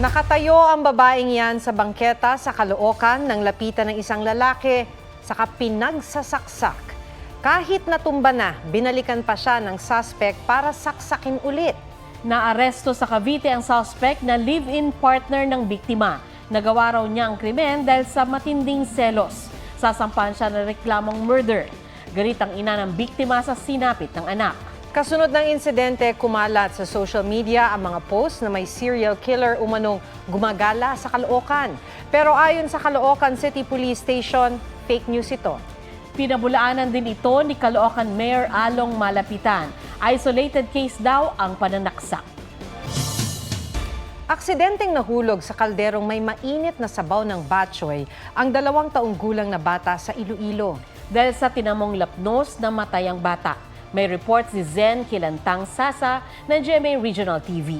Nakatayo ang babaeng yan sa bangketa sa Caloocan nang lapitan ng isang lalaki saka pinagsasaksak. Kahit natumba na, binalikan pa siya ng suspect para saksakin ulit. Naaresto sa Cavite ang suspect na live-in partner ng biktima. Nagawa raw niya ang krimen dahil sa matinding selos. Sasampahan siya ng reklamong murder. Galit ang ina ng biktima sa sinapit ng anak. Kasunod ng insidente, kumalat sa social media ang mga post na may serial killer umanong gumagala sa Caloocan. Pero ayon sa Caloocan City Police Station, fake news ito. Pinabulaanan din ito ni Caloocan Mayor Along Malapitan. Isolated case daw ang pananaksak. Aksidenteng nahulog sa kalderong may mainit na sabaw ng batchoy ang 2 taong gulang na bata sa Iloilo. Dahil sa tinamong lapnos na matay ang bata. May report si Zen Kilantang Sasa ng GMA Regional TV.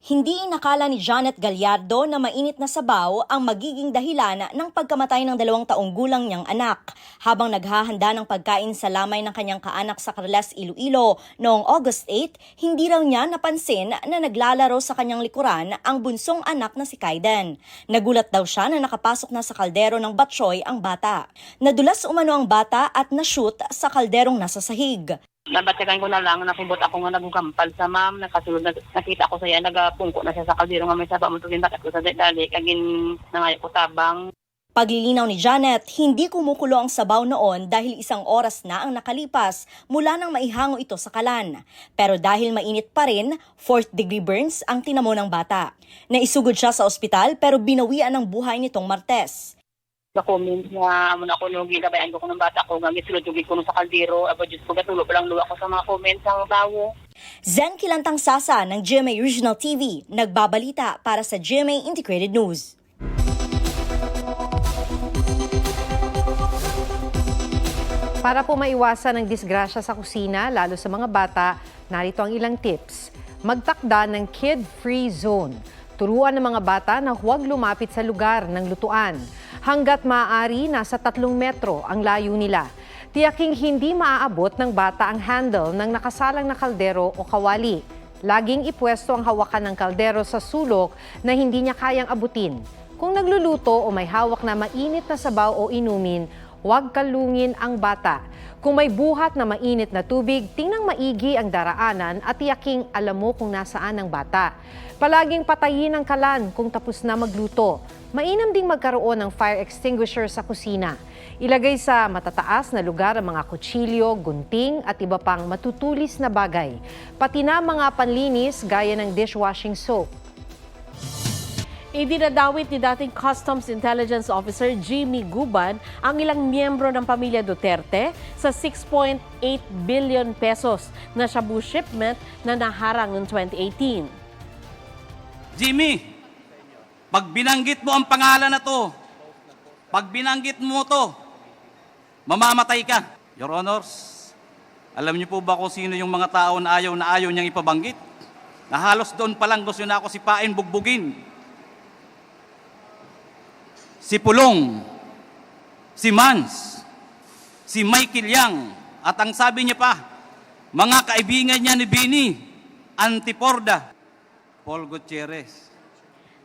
Hindi inakala ni Janet Gallardo na mainit na sabaw ang magiging dahilan ng pagkamatay ng 2 taong gulang niyang anak. Habang naghahanda ng pagkain sa lamay ng kanyang kaanak sa Carles, Iloilo noong August 8, hindi raw niya napansin na naglalaro sa kanyang likuran ang bunsong anak na si Kaiden. Nagulat daw siya na nakapasok na sa kaldero ng batchoy ang bata. Nadulas umano ang bata at na-shoot sa kalderong nasa sahig. Nabatyagan ko na lang, nakibot ako nga nagugampal sa ma'am, nakasulod na nakita ko saya, nagapungko na siya sa kaldero nga may saba mo tugin bakit ko sa dali, kagin nangayo ko tabang. Paglilinaw ni Janet, hindi kumukulo ang sabaw noon dahil 1 oras na ang nakalipas mula nang maihango ito sa kalan. Pero dahil mainit pa rin, 4th degree burns ang tinamo ng bata. Naisugod siya sa ospital pero binawian ang buhay nitong Martes. Comment nga, amo na ako nung ginabayan ko ng bata ko, nga misulod yung ko sa kaldero, aba Diyos ko, gatulog lang luwa ko sa mga comments ang bawo. Zen Kilantang Sasa ng GMA Regional TV, nagbabalita para sa GMA Integrated News. Para po maiwasan ang disgrasya sa kusina, lalo sa mga bata, narito ang ilang tips. Magtakda ng kid-free zone. Turuan ng mga bata na huwag lumapit sa lugar ng lutuan. Hanggat maaari, nasa 3 metro ang layo nila. Tiyaking hindi maaabot ng bata ang handle ng nakasalang na kaldero o kawali. Laging ipwesto ang hawakan ng kaldero sa sulok na hindi niya kayang abutin. Kung nagluluto o may hawak na mainit na sabaw o inumin, huwag kalungin ang bata. Kung may buhat na mainit na tubig, tingnan maigi ang daraanan at tiyaking alam mo kung nasaan ang bata. Palaging patayin ang kalan kung tapos na magluto. Mainam ding magkaroon ng fire extinguisher sa kusina. Ilagay sa matataas na lugar ang mga kutsilyo, gunting at iba pang matutulis na bagay. Pati na mga panlinis gaya ng dishwashing soap. Idinadawit ni dating Customs Intelligence Officer Jimmy Guban ang ilang miyembro ng pamilya Duterte sa 6.8 billion pesos na shabu shipment na naharang noong 2018. Jimmy, pag binanggit mo ang pangalan na to, pag binanggit mo to, mamamatay ka. Your Honors, alam niyo po ba kung sino yung mga tao na ayaw niyang ipabanggit? Na halos doon pa lang gusto na ako sipain, bugbugin. Si Pulong, si Mans, si Michael Yang, at ang sabi niya pa, mga kaibigan niya ni Bini, Antiporda, Paul Gutierrez.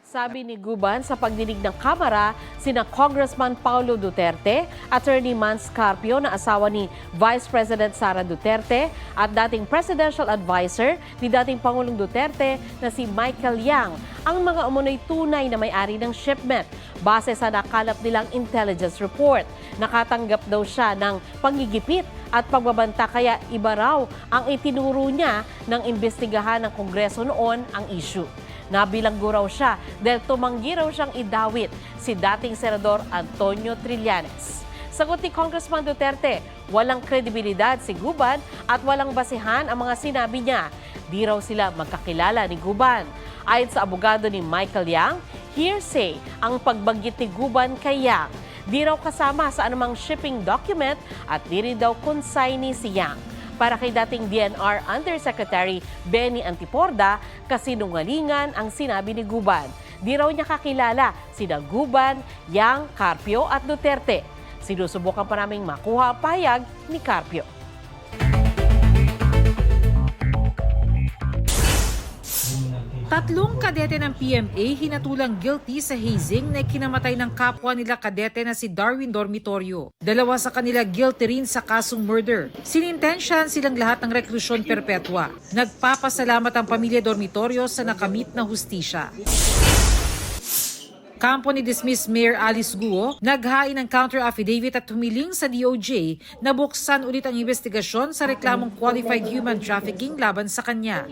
Sabi ni Guban sa pagdinig ng Kamara, sina Congressman Paulo Duterte, Attorney Mans Carpio na asawa ni Vice President Sara Duterte at dating Presidential Advisor ni dating Pangulong Duterte na si Michael Yang ang mga umunoy tunay na may-ari ng shipment. Base sa nakalap nilang intelligence report, nakatanggap daw siya ng panggigipit at pagbabanta kaya iba raw ang itinuro niya ng imbestigahan ng Kongreso noon ang issue. Nabilanggo raw siya dahil tumanggi raw siyang idawit si dating Senador Antonio Trillanes. Sagot ni Congressman Duterte, walang kredibilidad si Guban at walang basihan ang mga sinabi niya. Di raw sila magkakilala ni Guban. Ayon sa abogado ni Michael Yang, hearsay ang pagbanggit ni Guban kay Yang. Di raw kasama sa anumang shipping document at di rin daw consignee si Yang. Para kay dating DNR Undersecretary Benny Antiporda, kasinungalingan ang sinabi ni Guban. Di raw niya kakilala sina Guban, Yang, Carpio at Duterte. Sinusubukan pa naming makuha ang pahayag ni Carpio. Tatlong kadete ng PMA hinatulang guilty sa hazing na kinamatay ng kapwa nila kadete na si Darwin Dormitorio. Dalawa sa kanila guilty rin sa kasong murder. Sinintensyahan silang lahat ng reklusyon perpetua. Nagpapasalamat ang pamilya Dormitorio sa nakamit na hustisya. Kampo ni dismissed Mayor Alice Guo, naghain ng counter affidavit at humiling sa DOJ na buksan ulit ang investigasyon sa reklamong qualified human trafficking laban sa kanya.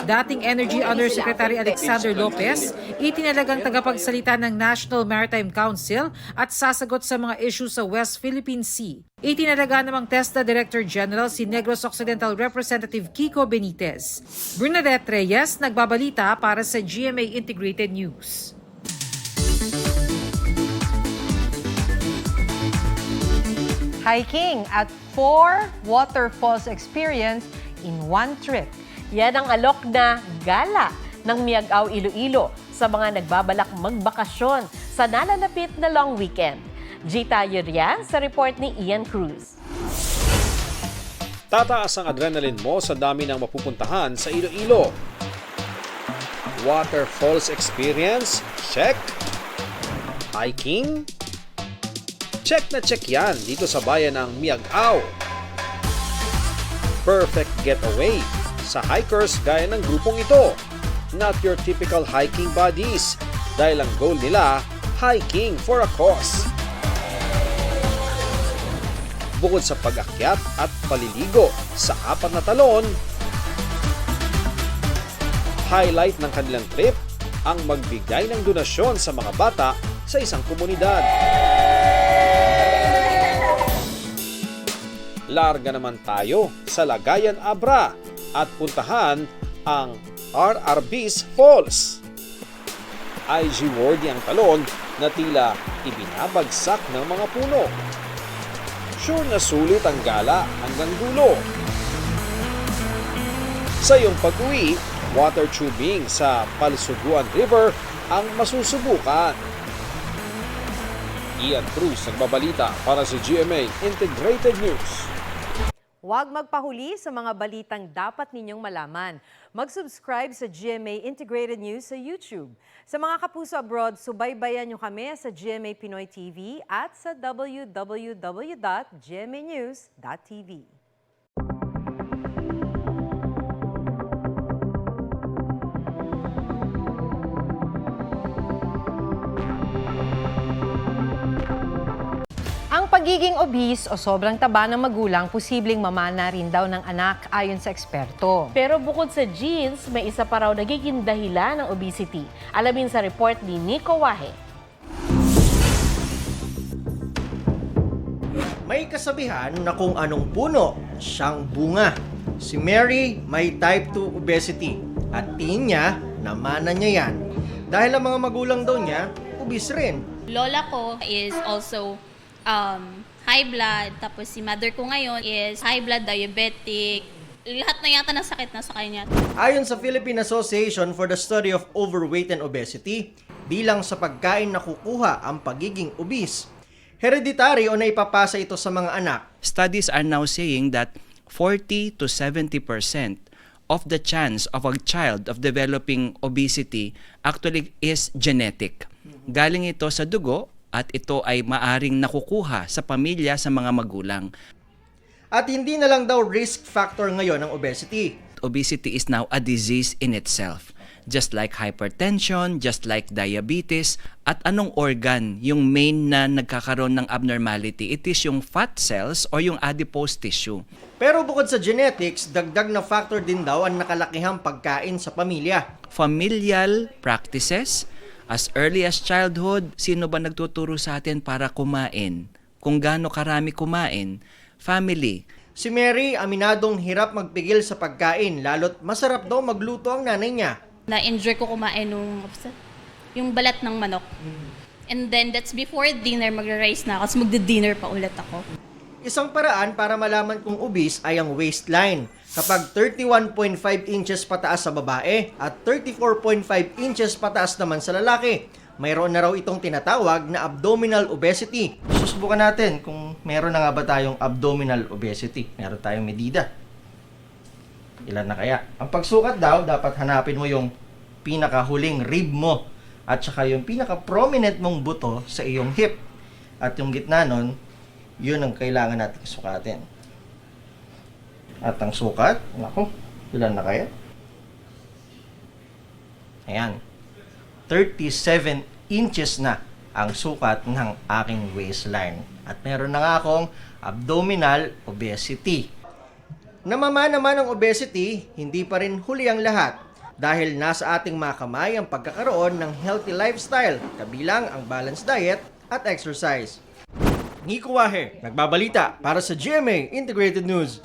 Dating Energy Undersecretary Alexander Lopez, itinalagang tagapagsalita ng National Maritime Council at sasagot sa mga issue sa West Philippine Sea. Itinalaga namang TESDA Director General si Negros Occidental Representative Kiko Benitez. Bernadette Reyes, nagbabalita para sa GMA Integrated News. Hiking at 4 waterfalls experience in one trip. Yan ang alok na gala ng Miagao Iloilo sa mga nagbabalak magbakasyon sa nalalapit na long weekend. Gita Yurian sa report ni Ian Cruz. Tataas ang adrenaline mo sa dami ng mapupuntahan sa Iloilo. Waterfalls experience? Check. Hiking? Check na check yan dito sa bayan ng Miagao. Perfect getaway sa hikers gaya ng grupong ito. Not your typical hiking buddies dahil ang goal nila, hiking for a cause. Bukod sa pag-akyat at paliligo sa 4 na talon, highlight ng kanilang trip ang magbigay ng donasyon sa mga bata sa isang komunidad. Larga naman tayo sa Lagayan Abra at puntahan ang RRB's Falls. IG-worthy ang talon na tila ibinabagsak ng mga puno. Sure na sulit ang gala hanggang dulo. Sa iyong pag-uwi, water tubing sa Palsuguan River ang masusubukan. Ian Cruz nagbabalita para sa GMA Integrated News. Huwag magpahuli sa mga balitang dapat ninyong malaman. Mag-subscribe sa GMA Integrated News sa YouTube. Sa mga kapuso abroad, subaybayan nyo kami sa GMA Pinoy TV at sa www.gmanews.tv. Ang pagiging obese o sobrang taba ng magulang posibleng mamana rin daw ng anak ayon sa eksperto. Pero bukod sa genes, may isa pa raw nagiging dahilan ng obesity. Alamin sa report ni Nico Wahe. May kasabihan na kung anong puno, siyang bunga. Si Mary may type 2 obesity at tingin niya na mana niya yan. Dahil ang mga magulang daw niya, obese rin. Lola ko is also high blood, tapos si mother ko ngayon is high blood, diabetic, lahat na yata ng sakit na sa kanya. Ayon sa Philippine Association for the Study of Overweight and Obesity, bilang sa pagkain nakukuha ang pagiging obese. Hereditary o naipapasa ito sa mga anak. Studies are now saying that 40 to 70% of the chance of a child of developing obesity actually is genetic. Galing ito sa dugo at ito ay maaring nakukuha sa pamilya sa mga magulang. At hindi na lang daw risk factor ngayon ang obesity. Obesity is now a disease in itself. Just like hypertension, just like diabetes, at anong organ yung main na nagkakaroon ng abnormality? It is yung fat cells or yung adipose tissue. Pero bukod sa genetics, dagdag na factor din daw ang nakalakihang pagkain sa pamilya. Familial practices, as early as childhood, sino ba nagtuturo sa atin para kumain? Kung gaano karami kumain? Family. Si Mary, aminadong hirap magpigil sa pagkain, lalo't masarap daw magluto ang nanay niya. Na-enjoy ko kumain yung balat ng manok. And then that's before dinner, magra-rice na ako, tapos magdi-dinner pa ulit ako. Isang paraan para malaman kung obese ay ang waistline. Kapag 31.5 inches pataas sa babae at 34.5 inches pataas naman sa lalaki, mayroon na raw itong tinatawag na abdominal obesity. Susubukan natin kung meron na nga ba tayong abdominal obesity. Meron tayong medida. Ilan na kaya? Ang pagsukat daw, dapat hanapin mo yung pinakahuling rib mo at saka yung pinaka-prominent mong buto sa iyong hip. At yung gitna nun, yun ang kailangan natin sukatin. At ang sukat, naku, ilan na kaya? Ayan, 37 inches na ang sukat ng aking waistline. At meron na nga akong abdominal obesity. Namama naman ang obesity, hindi pa rin huli ang lahat. Dahil nasa ating mga kamay ang pagkakaroon ng healthy lifestyle, kabilang ang balanced diet at exercise. Nico Wahe, nagbabalita para sa GMA Integrated News.